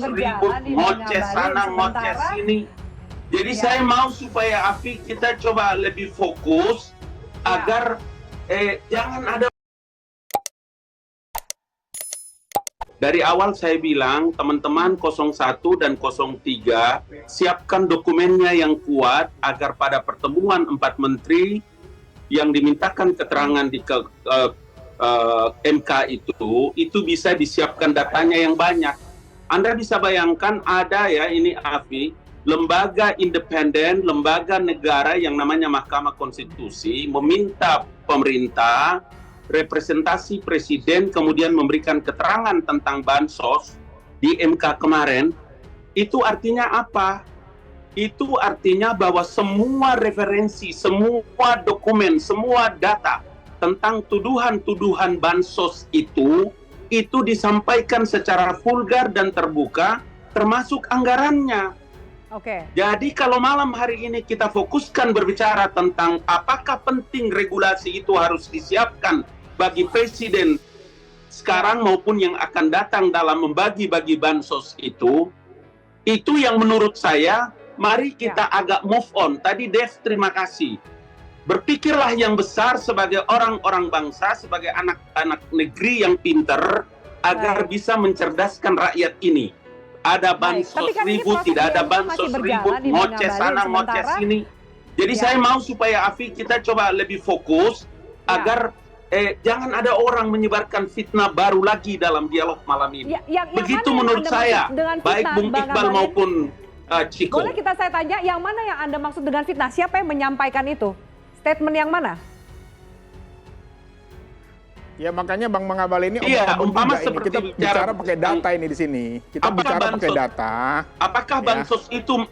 ribut, ngoceh sana, ngoceh sini. Jadi saya mau supaya Afi kita coba lebih fokus agar jangan ada. Dari awal saya bilang, teman-teman 01 dan 03, siapkan dokumennya yang kuat agar pada pertemuan 4 menteri yang dimintakan keterangan di MK itu bisa disiapkan datanya yang banyak. Anda bisa bayangkan ada ya, ini Afi, lembaga independen, lembaga negara yang namanya Mahkamah Konstitusi meminta pemerintah, representasi presiden kemudian memberikan keterangan tentang bansos di MK kemarin. Itu artinya apa? Itu artinya bahwa semua referensi, semua dokumen, semua data tentang tuduhan-tuduhan bansos itu disampaikan secara vulgar dan terbuka, termasuk anggarannya. Oke. Jadi kalau malam hari ini kita fokuskan berbicara tentang apakah penting regulasi itu harus disiapkan bagi presiden sekarang maupun yang akan datang dalam membagi-bagi bansos itu yang menurut saya, mari kita agak move on. Tadi Dev, terima kasih. Berpikirlah yang besar sebagai orang-orang bangsa, sebagai anak-anak negeri yang pinter, agar bisa mencerdaskan rakyat ini. Ada bansos ribut, tidak ada bansos ribut, ngoceh sana, ngoceh sini. Jadi saya mau supaya Afi kita coba lebih fokus agar jangan ada orang menyebarkan fitnah baru lagi dalam dialog malam ini. Begitu menurut saya, baik Bung Iqbal maupun Ciko. Boleh saya tanya, yang mana yang Anda maksud dengan fitnah? Siapa yang menyampaikan itu? Statement yang mana? Ya makanya Bang Ngabalin ini umpama seperti kita bicara pakai data ini di sini. Kita bicara pakai data. Apakah bansos itu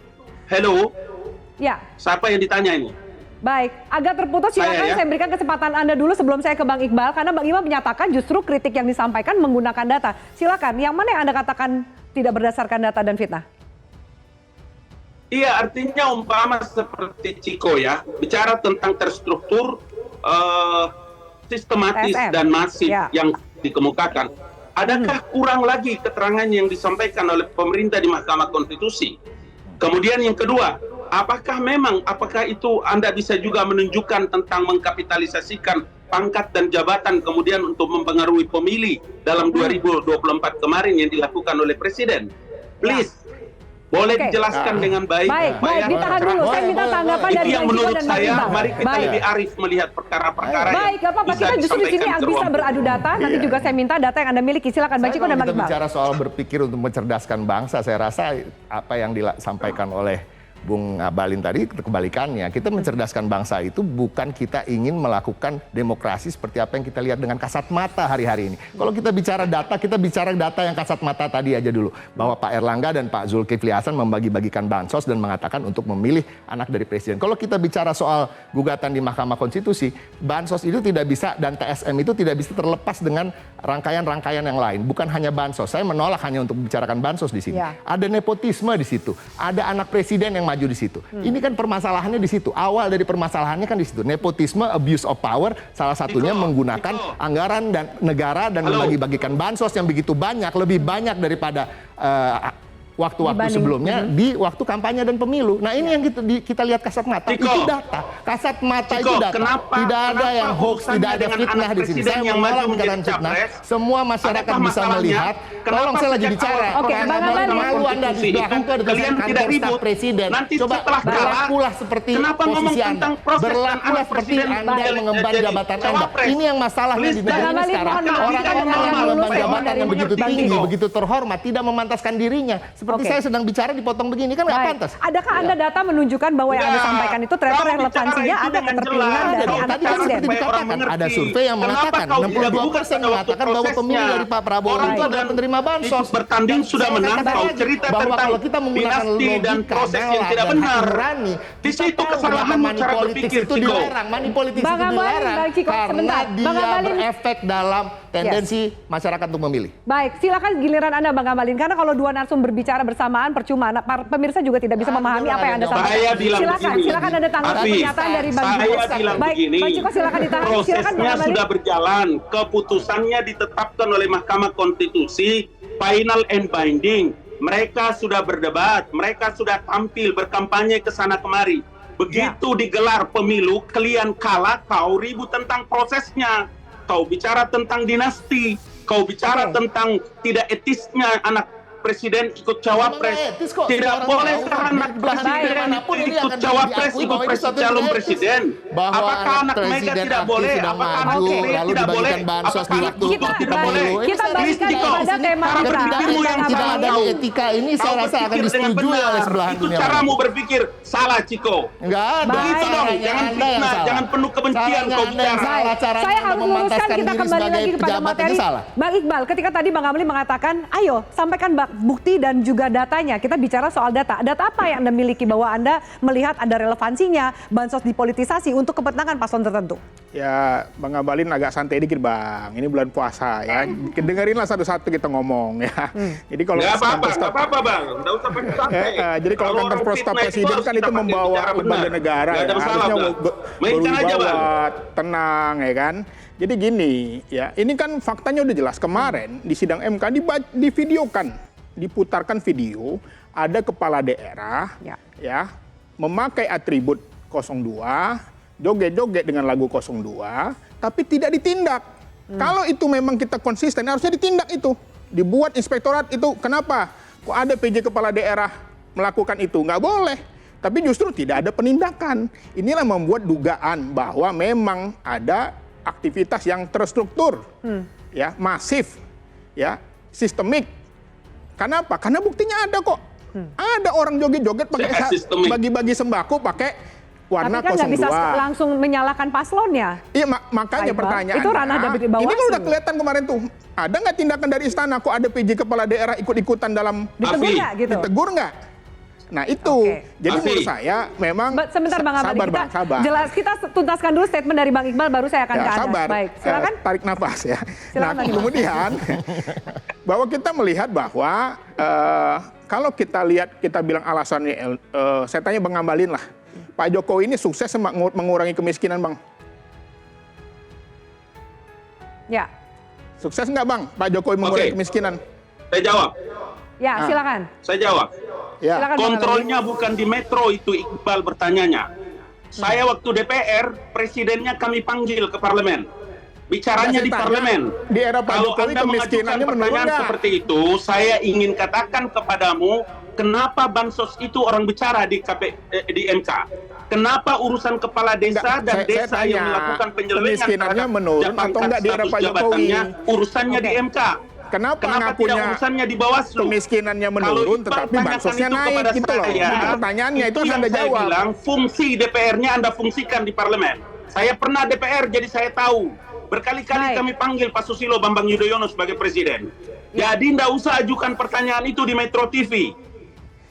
Ya. Siapa yang ditanya ini? Baik, agak terputus, silakan saya berikan kesempatan Anda dulu sebelum saya ke Bang Iqbal, karena Bang Iqbal menyatakan justru kritik yang disampaikan menggunakan data. Silakan, yang mana yang Anda katakan tidak berdasarkan data dan fitnah? Iya, artinya umpama seperti Ciko ya, bicara tentang terstruktur, sistematis dan masif yang dikemukakan. Adakah kurang lagi keterangan yang disampaikan oleh pemerintah di Mahkamah Konstitusi? Kemudian yang kedua, apakah itu Anda bisa juga menunjukkan tentang mengkapitalisasikan pangkat dan jabatan kemudian untuk mempengaruhi pemilih dalam 2024 kemarin yang dilakukan oleh Presiden? Please, boleh dijelaskan dengan baik. Baik, ditahan dulu. Saya minta tanggapan dari yang menurut saya, mari kita lebih arif melihat perkara-perkara baik, gak apa-apa. Kita justru di sini bisa beradu data. Nanti juga saya minta data yang Anda miliki. Silakan Bang Ciko dan Bang Iqbal. Kita bicara soal berpikir untuk mencerdaskan bangsa, saya rasa apa yang disampaikan oleh Bung Ngabalin tadi kebalikannya. Kita mencerdaskan bangsa itu bukan kita ingin melakukan demokrasi seperti apa yang kita lihat dengan kasat mata hari-hari ini. Kalau kita bicara data yang kasat mata tadi aja dulu. Bahwa Pak Erlangga dan Pak Zulkifli Hasan membagi-bagikan bansos dan mengatakan untuk memilih anak dari presiden. Kalau kita bicara soal gugatan di Mahkamah Konstitusi, bansos itu tidak bisa dan TSM itu tidak bisa terlepas dengan rangkaian-rangkaian yang lain. Bukan hanya bansos. Saya menolak hanya untuk membicarakan bansos di sini. Ada nepotisme di situ. Ada anak presiden yang maju di situ. Ini kan permasalahannya di situ. Awal dari permasalahannya kan di situ. Nepotisme, abuse of power, salah satunya menggunakan anggaran dan negara dan membagi-bagikan bansos yang begitu banyak, lebih banyak daripada waktu-waktu sebelumnya di waktu kampanye dan pemilu. Nah ini yang kita lihat kasat mata. Itu data. Kasat mata itu data. Tidak ada yang hoax, tidak ada fitnah di sini. Saya menolak menjadikan fitnah. Semua masyarakat bisa melihat. Tolong saya lagi bicara. Oke, Bang Ngabalin. Malu Anda di belakang itu ada tulisan kantor staf presiden. Coba berlakulah seperti posisi Anda. Berlakulah seperti Anda yang mengemban jabatan Anda. Ini yang masalahnya di negara ini sekarang. Orang-orang yang mengemban jabatan yang begitu tinggi, begitu terhormat, tidak memantaskan dirinya. Seperti saya sedang bicara dipotong begini kan nggak pantas. Adakah Anda data menunjukkan bahwa yang Anda sampaikan itu ternyata relevansinya ada keterpilihan dari anak presiden? Seperti dikatakan, ada survei yang mengatakan 62% mengatakan bahwa pemilih dari Pak Prabowo itu adalah penerima bansos. Bertanding sudah menang, cerita bahwa tentang kalau kita menggunakan logika dan proses yang tidak benar. Di situ kesalahan cara berpikir itu dilarang, money politics itu dilarang karena dia berefek dalam tendensi masyarakat untuk memilih. Baik, silakan giliran Anda Bang Ngabalin, karena kalau dua narsum berbicara bersamaan percuma, pemirsa juga tidak bisa memahami apa yang Anda sampaikan. Silakan Anda tanggapi pernyataan dari Bang Ciko. Baik, Bang Ciko silakan ditahan. Prosesnya sudah berjalan, keputusannya ditetapkan oleh Mahkamah Konstitusi, final and binding. mereka sudah berdebat, mereka sudah tampil berkampanye ke sana kemari. Begitu digelar pemilu, kalian kalah, kau ribut tentang prosesnya. Kau bicara tentang dinasti, kau bicara tentang tidak etisnya anak presiden ikut cawapres. Tidak boleh anak presiden ikut cawapres, ikut calon presiden. Apakah anak Mega tidak boleh? Apakah anak Sby tidak boleh? Apakah anak Tutu tidak boleh? Kita balikkan kepada tema berpikirmu yang tidak salah ada kau. etika ini saya rasa akan Berpikir dengan disetujui benar. oleh sebelahan Itu dunia. caramu berpikir salah, Ciko. Enggak ada. Begitu dong, jangan fitnah, jangan penuh kebencian kau bicara. Saya harus luruskan, kita kembali lagi kepada materi. Bang Iqbal, ketika tadi Bang Amli mengatakan, ayo sampaikan bukti dan juga datanya. Kita bicara soal data. Data apa yang Anda miliki bahwa Anda melihat ada relevansinya bansos dipolitisasi untuk kepentingan paslon tertentu? Ya, Bang Abalin agak santai dikit, Bang. Ini bulan puasa ya. Dengerinlah satu-satu kita ngomong ya. Jadi kalau Nggak apa-apa, Bang. Nggak usah pakai santai. Jadi kalau kantor orang staf fitnah presiden kan itu membawa lembaga negara Nggak ada ya. masalah, Harusnya Bang. Mainkan aja, Bang. berwibawa, tenang ya kan. Jadi gini, ya ini kan faktanya udah jelas. Kemarin di sidang MK divideokan, diputarkan video, ada kepala daerah ya memakai atribut 02, joget-joget dengan lagu 02, tapi tidak ditindak. Kalau itu memang kita konsisten, harusnya ditindak itu. Dibuat inspektorat itu. Kenapa? Kok ada PJ kepala daerah melakukan itu? Nggak boleh. Tapi justru tidak ada penindakan. Inilah membuat dugaan bahwa memang ada aktivitas yang terstruktur, ya, masif, ya, sistemik. Kenapa? Karena buktinya ada kok. Ada orang joget-joget pakai bagi-bagi sembako pakai warna 02. Tapi kan nggak bisa langsung menyalahkan paslonnya. Iya, makanya pertanyaannya. Itu ranah dari Bawaslu. Ini kan udah kelihatan kemarin tuh. Ada nggak tindakan dari istana? Kok ada PJ kepala daerah ikut-ikutan dalam ditegur nggak gitu? Ditegur nggak? Nah itu, jadi menurut saya memang sebentar Bang Amali, sabar. Jelas, kita tuntaskan dulu statement dari Bang Iqbal, baru saya akan ke Anda. Sabar, baik, silakan. tarik nafas ya. Silakan, nah kemudian bahwa kita melihat bahwa kalau kita lihat, kita bilang alasannya, saya tanya Bang Ambalin lah, Pak Jokowi ini sukses mengurangi kemiskinan, Bang? Ya. Sukses nggak, Bang, Pak Jokowi mengurangi kemiskinan? Saya jawab. Ya, silakan. Saya jawab. Ya. Silakan, Kontrolnya bukan di Metro, itu Iqbal bertanyanya. Saya waktu DPR, presidennya kami panggil ke parlemen. Bicaranya di parlemen. Di era Pak Kalau Jokowi Anda mengajukan kemiskinannya menurun pertanyaan nggak? seperti itu, saya ingin katakan kepadamu, kenapa bansos itu orang bicara di MK? Kenapa urusan kepala desa dan desa yang melakukan penyelewengan kemiskinannya menurun atau enggak di era Pak Jokowi? Urusannya di MK. Kenapa tidak ngakunya urusannya di Bawaslu? kemiskinannya menurun tetapi bansosnya naik gitu loh. Itu pertanyaannya, itu yang Anda jawab. Saya bilang fungsi DPR-nya Anda fungsikan di parlemen. Saya pernah DPR jadi saya tahu. Berkali-kali kami panggil Pak Susilo Bambang Yudhoyono sebagai presiden. Jadi nggak usah ajukan pertanyaan itu di Metro TV.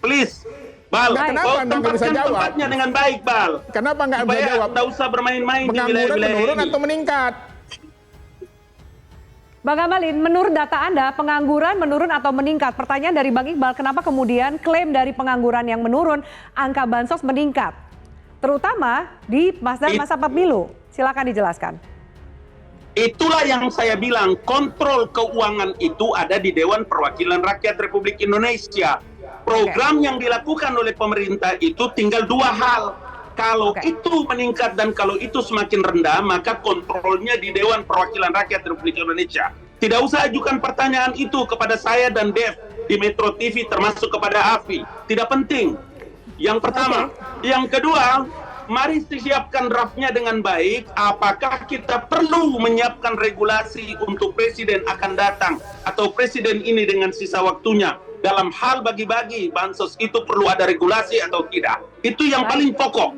Please. Bal, kenapa Anda nggak bisa jawab? tempatnya dengan baik, Bal. Kenapa nggak bisa Supaya jawab? nggak usah bermain-main di Pengangguran wilayah-wilayah menurun ini. atau meningkat? Bang Abalin, menurut data Anda, pengangguran menurun atau meningkat? Pertanyaan dari Bang Iqbal, kenapa kemudian klaim dari pengangguran yang menurun, angka bansos meningkat? Terutama di masa pemilu. Silakan dijelaskan. Itulah yang saya bilang, kontrol keuangan itu ada di Dewan Perwakilan Rakyat Republik Indonesia. Program yang dilakukan oleh pemerintah itu tinggal dua hal. Kalau itu meningkat dan kalau itu semakin rendah, maka kontrolnya di Dewan Perwakilan Rakyat Republik Indonesia. Tidak usah ajukan pertanyaan itu kepada saya dan Dev di Metro TV, termasuk kepada Afi. Tidak penting. Yang pertama. Yang kedua, mari siapkan draftnya dengan baik. Apakah kita perlu menyiapkan regulasi untuk presiden akan datang atau presiden ini dengan sisa waktunya? Dalam hal bagi-bagi bansos itu perlu ada regulasi atau tidak? Itu yang paling pokok.